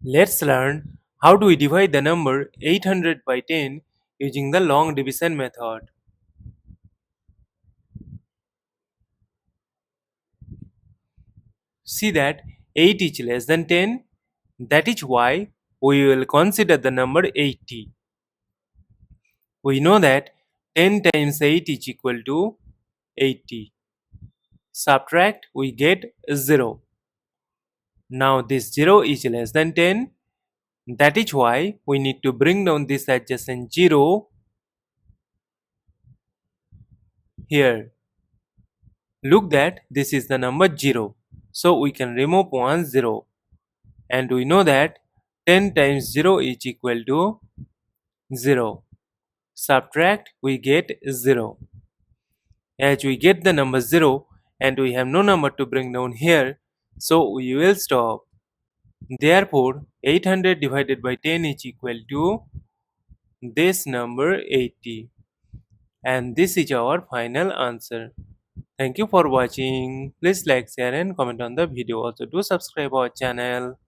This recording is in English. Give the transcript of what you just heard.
Let's learn how do we divide the number 800 by 10 using the long division method. See that 8 is less than 10. That is why we will consider the number 80. We know that 10 times 8 is equal to 80. Subtract, we get 0. Now this 0 is less than 10. That is why we need to bring down this adjacent 0 here. Look that this is the number 0. So we can remove one 0. And we know that 10 times 0 is equal to 0. Subtract, we get 0. As we get the number 0 and we have no number to bring down here, so we will stop. Therefore, 800 divided by 10 is equal to this number 80. And this is our final answer. Thank you for watching. Please like, share and comment on the video. Also do subscribe our channel.